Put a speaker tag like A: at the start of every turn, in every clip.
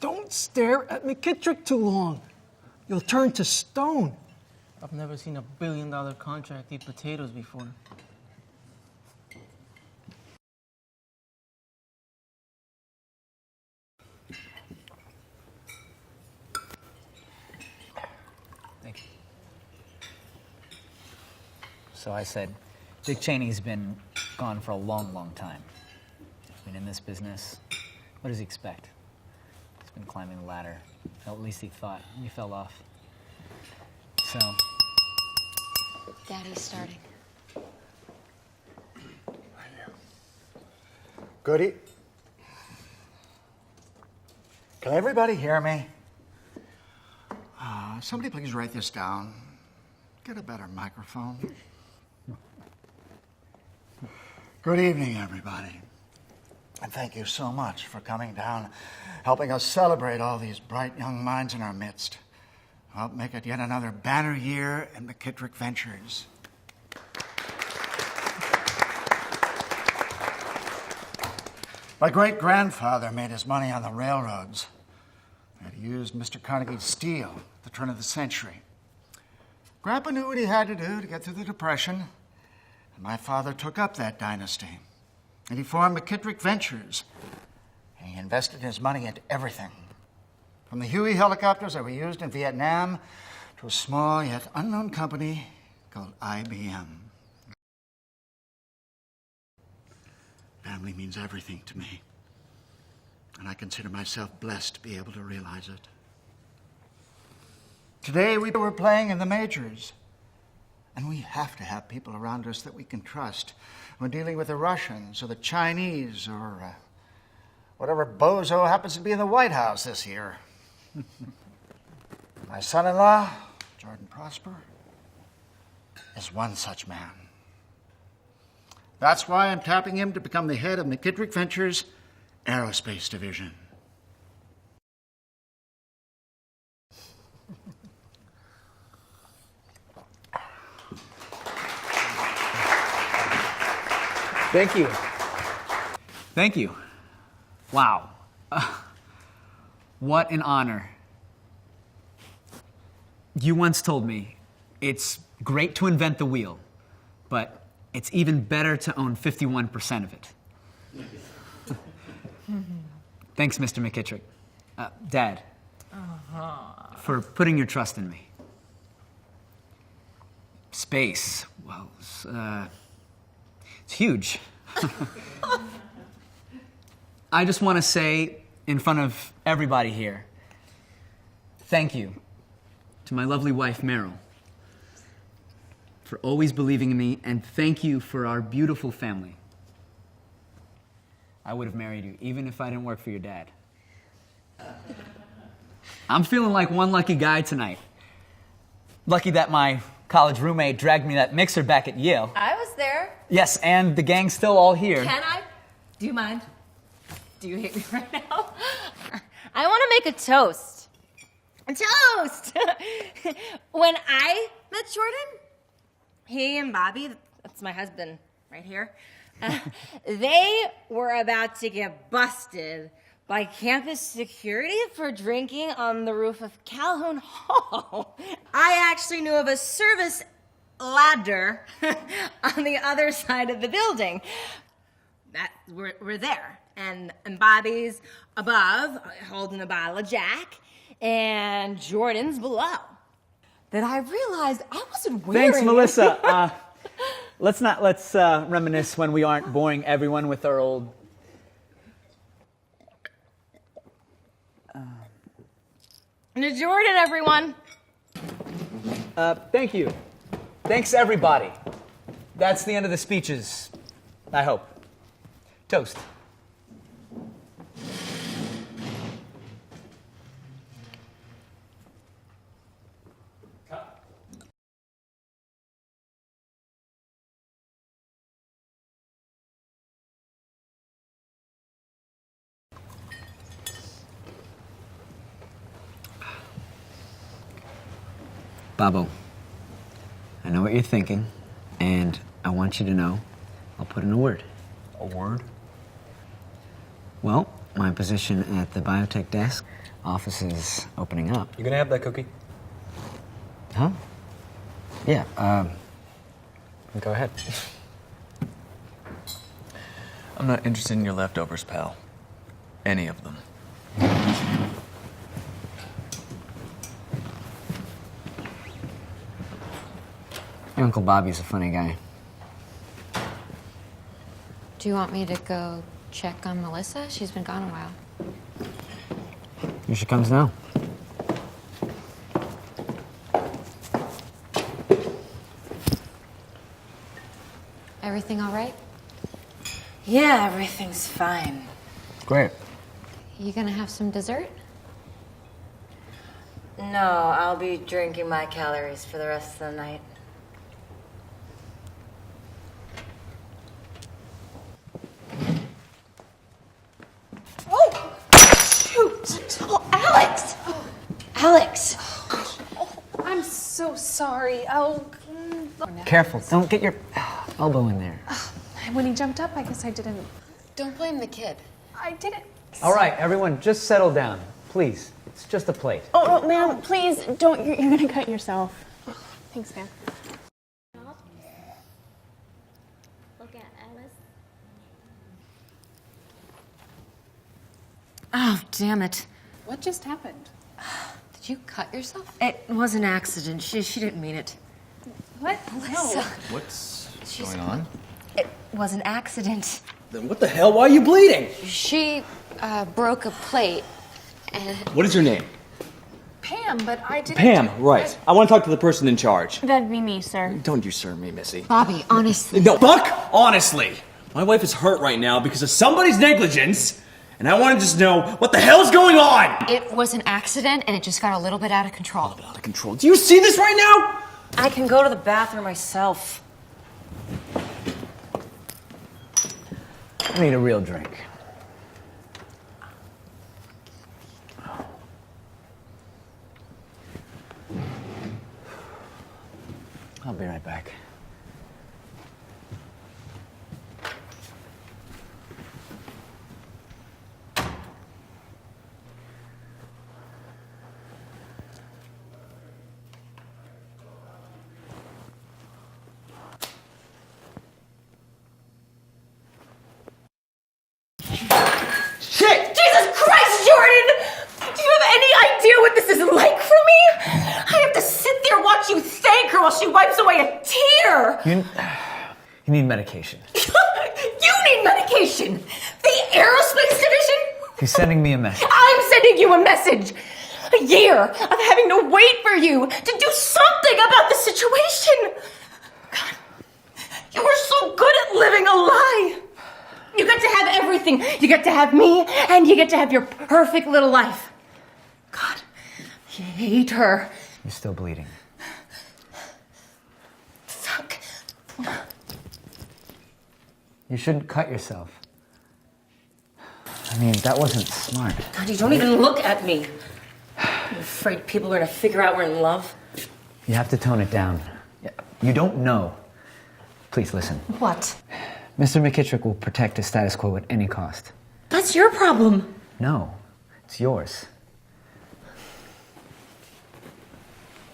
A: Don't stare at McKittrick too long. You'll turn to stone.
B: I've never seen $1 billion contract eat potatoes before.
C: Thank you. So I said, Dick Cheney's been gone for a long, long time. He's been in this business. What does he expect? He's been climbing the ladder. Well, at least he thought. He fell off. So.
D: Daddy's starting.
E: Goody? Can everybody hear me? Somebody please write this down. Get a better microphone. Good evening, everybody. And thank you so much for coming down, helping us celebrate all these bright young minds in our midst. Help make it yet another banner year in McKittrick Ventures. My great-grandfather made his money on the railroads. He used Mr. Carnegie's steel at the turn of the century. Grandpa knew what he had to do to get through the Depression, and my father took up that dynasty. And he formed McKittrick Ventures, and he invested his money into everything. From the Huey helicopters that were used in Vietnam to a small yet unknown company called IBM. Family means everything to me, and I consider myself blessed to be able to realize it. Today we were playing in the majors, and we have to have people around us that we can trust when dealing with the Russians or the Chinese or whatever bozo happens to be in the White House this year. My son-in-law, Jordan Prosper, is one such man. That's why I'm tapping him to become the head of McKittrick Ventures' Aerospace Division.
C: Thank you. Thank you. Wow. What an honor. You once told me it's great to invent the wheel, but it's even better to own 51% of it. Thanks, Mr. McKittrick. Dad, for putting your trust in me. Space, well, it's huge. I just want to say, in front of everybody here, thank you to my lovely wife, Meryl, for always believing in me, and thank you for our beautiful family. I would have married you, even if I didn't work for your dad. I'm feeling like one lucky guy tonight. Lucky that my college roommate dragged me that mixer back at Yale.
D: I was there.
C: Yes, and the gang's still all here.
D: Can I? Do you mind? Do you hate me right now? I want to make a toast. A toast! When I met Jordan, he and Bobby, that's my husband right here, they were about to get busted by campus security for drinking on the roof of Calhoun Hall. I actually knew of a service ladder on the other side of the building. We're there, and Bobby's above holding a bottle of Jack, and Jordan's below. Then I realized I wasn't wearing
C: Thanks, Melissa. Let's reminisce when we aren't boring everyone with our old.
D: To Jordan, everyone.
C: Thank you. Thanks, everybody. That's the end of the speeches, I hope. Toast. Babo, I know what you're thinking, and I want you to know I'll put in a word.
B: A word?
C: Well,
F: my position at the biotech desk. Office is opening up.
G: You gonna have that cookie?
F: Huh? Yeah, go ahead.
G: I'm not interested in your leftovers, pal. Any of them.
F: Your Uncle Bobby's a funny guy.
H: Do you want me to go check on Melissa? She's been gone a while.
F: Here she comes now.
H: Everything all right?
D: Yeah, everything's fine.
F: Great.
H: You gonna have some dessert?
D: No, I'll be drinking my calories for the rest of the night.
I: Oh, shoot! Oh, Alex!
H: Alex!
I: I'm so sorry. Oh,
F: Careful, don't get your elbow in there.
I: when he jumped up, I guess I didn't.
H: Don't blame the kid.
I: I didn't.
J: All right, everyone, just settle down, please. It's just a plate.
I: Oh, ma'am, please don't. You're gonna cut yourself. Thanks, ma'am.
H: Look at Alice.
D: Oh, damn it.
I: What just happened?
H: Did you cut yourself?
D: It was an accident. She didn't mean it.
I: What? No.
G: What's going on?
D: It was an accident.
K: Then what the hell? Why are you bleeding?
H: She broke a plate and
K: What is your name?
I: Pam, but I didn't.
K: Pam, right. I want to talk to the person in charge.
I: That'd be me, sir.
K: Don't you sir me, Missy.
H: Bobby, honestly.
K: No, fuck! Honestly. My wife is hurt right now because of somebody's negligence, and I want to just know what the hell's going on!
H: It was an accident and it just got a little bit out of control.
K: Out of control. Do you see this right now?
D: I can go to the bathroom myself.
F: I need a real drink. I'll be right back.
K: Shit!
D: Jesus Christ, Jordan! Do you have any idea what this is like for me? I have to sit there watch you thank her while she wipes away a tear!
F: You need medication.
D: You need medication! The aerospace division?
F: He's sending me a message.
D: I'm sending you a message! A year of having to wait for you to do something about the situation! God, you were so good at living a lie! You get to have everything. You get to have me, and you get to have your perfect little life. God, I hate her.
F: You're still bleeding.
D: Fuck.
F: You shouldn't cut yourself. I mean, that wasn't smart.
D: God, you don't even look at me. I'm afraid people are gonna figure out we're in love.
F: You have to tone it down. You don't know. Please listen.
D: What?
F: Mr. McKittrick will protect the status quo at any cost.
D: That's your problem.
F: No, it's yours.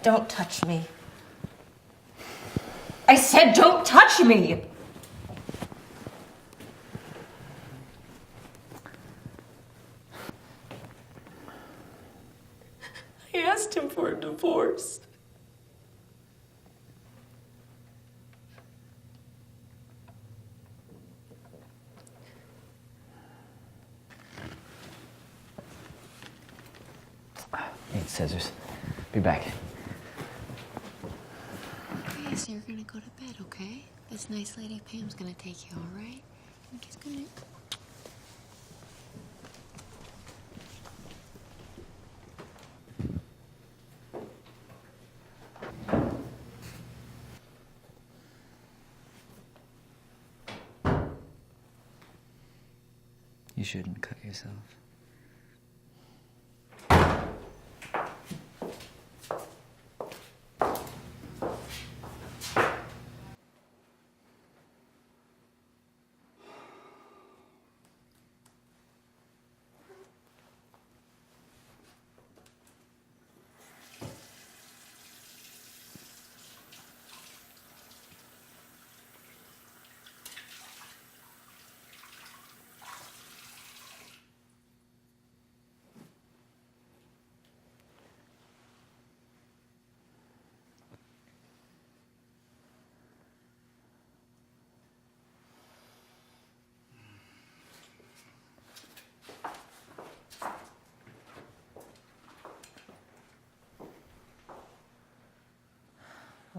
D: Don't touch me. I said don't touch me! I asked him for a divorce.
F: Need scissors. Be back.
H: Okay, so you're gonna go to bed, okay? This nice lady Pam's gonna take you, all right? Kiss goodnight.
F: You shouldn't cut yourself.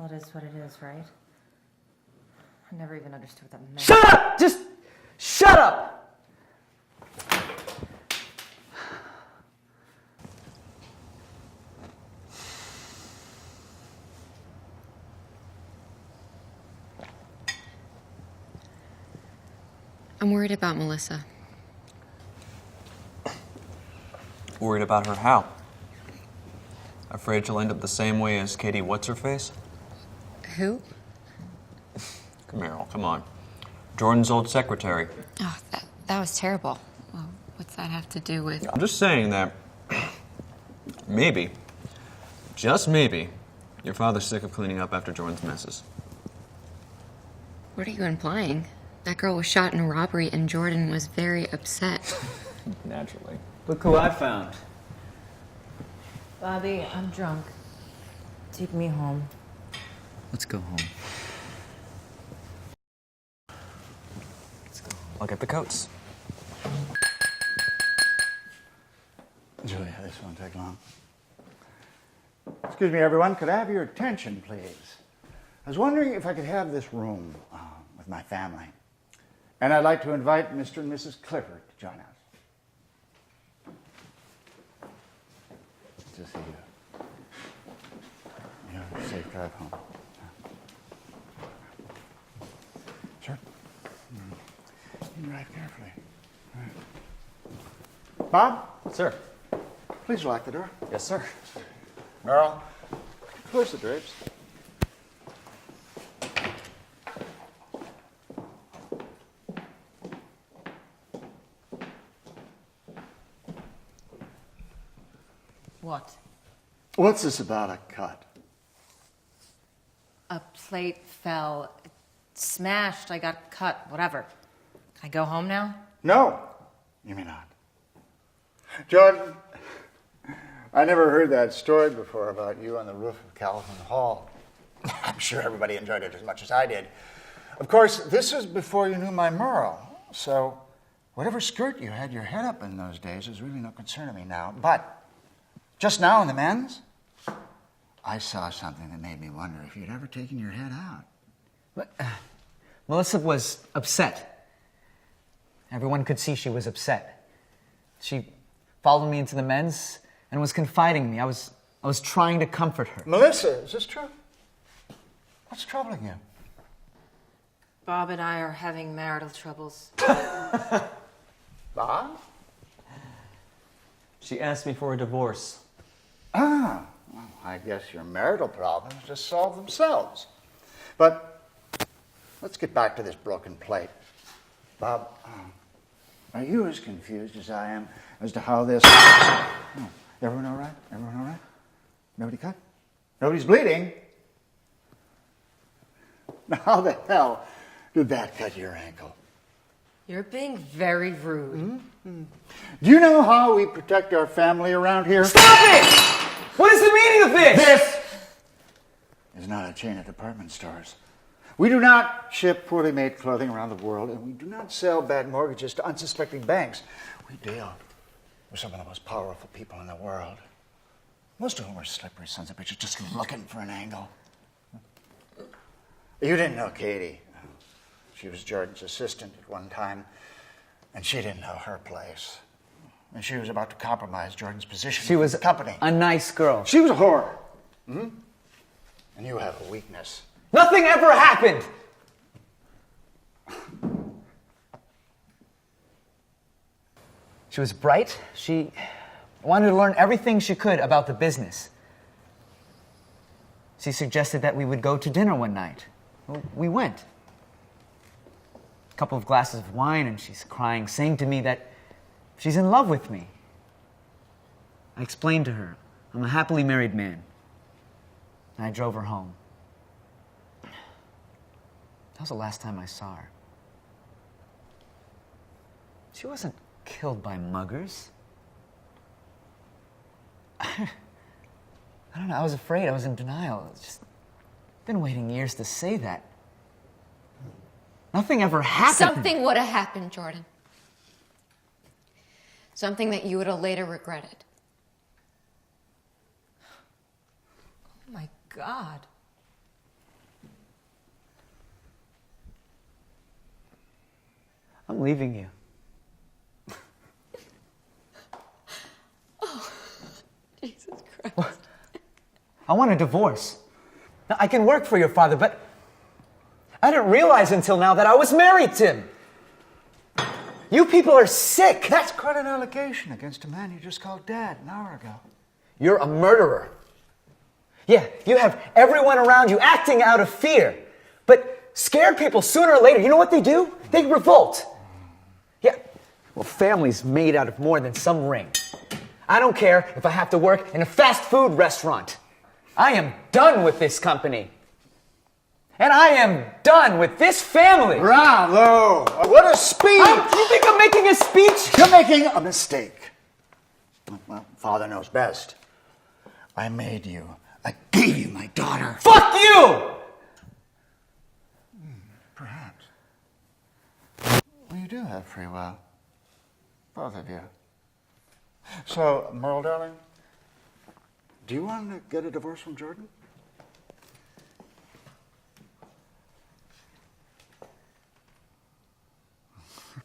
D: Well, it is what it is, right? I never even understood what that meant.
J: Shut up! Just shut up!
H: I'm worried about Melissa.
G: Worried about her how? Afraid she'll end up the same way as Katie What's-Her-Face?
H: Who?
G: Meryl, come on. Jordan's old secretary.
H: Oh, that was terrible. Well, what's that have to do with...
G: I'm just saying that maybe, just maybe, your father's sick of cleaning up after Jordan's messes.
H: What are you implying? That girl was shot in a robbery and Jordan was very upset.
G: Naturally.
J: Look who I found.
D: Bobby, I'm drunk. Take me home.
C: Let's go home.
G: I'll get the coats.
E: Julia, this won't take long. Excuse me, everyone. Could I have your attention, please? I was wondering if I could have this room with my family. And I'd like to invite Mr. and Mrs. Clifford to join us. Good to see you. You have a safe drive home. Sure. You can drive carefully. All right. Bob?
J: Sir.
E: Please lock the door.
J: Yes, sir.
E: Merle, close the drapes.
D: What?
E: What's this about a cut?
D: A plate fell. It smashed. I got cut. Whatever. Can I go home now?
E: No, you may not. Jordan, I never heard that story before about you on the roof of Calhoun Hall. I'm sure everybody enjoyed it as much as I did. Of course, this was before you knew my Merle, so whatever skirt you had your head up in those days is really no concern to me now. But just now in the men's, I saw something that made me wonder if you'd ever taken your head out.
C: But, Melissa was upset. Everyone could see she was upset. She followed me into the men's and was confiding me. I was trying to comfort her.
E: Melissa, is this true? What's troubling you?
D: Bob and I are having marital troubles.
E: Bob?
K: She asked me for a divorce.
E: Ah, well, I guess your marital problems just solve themselves. But let's get back to this broken plate. Bob, are you as confused as I am as to how this... Oh, everyone all right? Everyone all right? Nobody cut? Nobody's bleeding? Now, how the hell did that cut your ankle?
D: You're being very rude.
E: Do you know how we protect our family around here?
J: Stop it! What is the meaning of this?
E: This is not a chain of department stores. We do not ship poorly made clothing around the world, and we do not sell bad mortgages to unsuspecting banks. We deal with some of the most powerful people in the world, most of whom are slippery sons of bitches just looking for an angle. You didn't know Katie. She was Jordan's assistant at one time, and she didn't know her place. And she was about to compromise Jordan's position
C: She was
E: in the company.
C: a nice girl.
E: She was a whore. Hmm? And you have a weakness.
J: Nothing ever happened!
C: She was bright. She wanted to learn everything she could about the business. She suggested that we would go to dinner one night. Well, we went. A couple of glasses of wine, and she's crying, saying to me that she's in love with me. I explained to her, I'm a happily married man. And I drove her home. That was the last time I saw her. She wasn't killed by muggers. I don't know, I was afraid, I was in denial. It's just been waiting years to say that. Nothing ever happened.
H: Something would have happened, Jordan. Something that you would have later regretted.
D: Oh my God.
J: I'm leaving you.
H: Jesus Christ.
J: I want a divorce. Now, I can work for your father, but I didn't realize until now that I was married to him. You people are sick.
E: That's quite an allegation against a man you just called Dad an hour ago.
J: You're a murderer. Yeah, you have everyone around you acting out of fear. But scared people, sooner or later, you know what they do? They revolt. Yeah, well, family's made out of more than some ring. I don't care if I have to work in a fast food restaurant. I am done with this company. And I am done with this family.
E: Bravo! What a speech!
J: You think I'm making a speech?
E: You're making a mistake. Well, Father knows best. I made you. I gave you my daughter.
J: Fuck you!
E: Perhaps. Well, you do have free will. Both of you. So, Merle, darling, do you want to get a divorce from Jordan?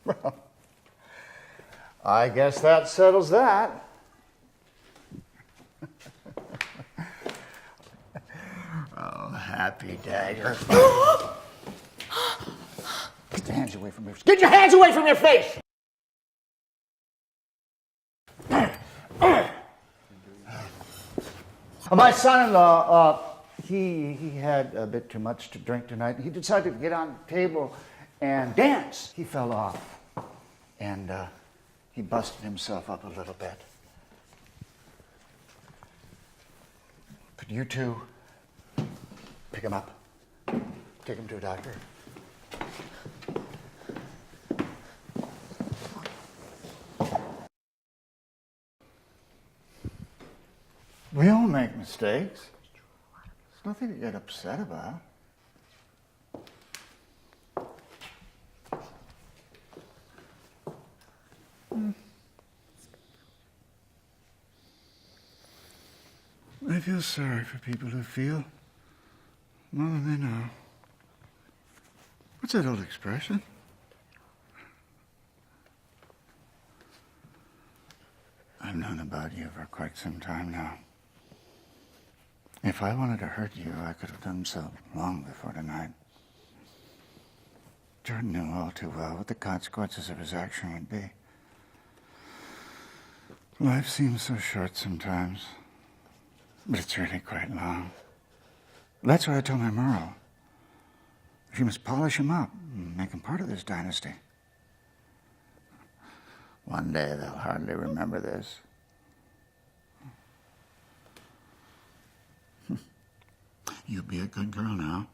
E: Well, I guess that settles that. Oh, happy dagger. Get your hands away from your face. Get your hands away from your face! My son-in-law, he had a bit too much to drink tonight. He decided to get on the table and dance. He fell off, and he busted himself up a little bit. Could you two pick him up, take him to a doctor? We all make mistakes. There's nothing to get upset about. I feel sorry for people who feel more than they know. What's that old expression? I've known about you for quite some time now. If I wanted to hurt you, I could have done so long before tonight. Jordan knew all too well what the consequences of his action would be. Life seems so short sometimes, but it's really quite long. That's why I told my Merle. She must polish him up and make him part of this dynasty. One day they'll hardly remember this. You be a good girl now.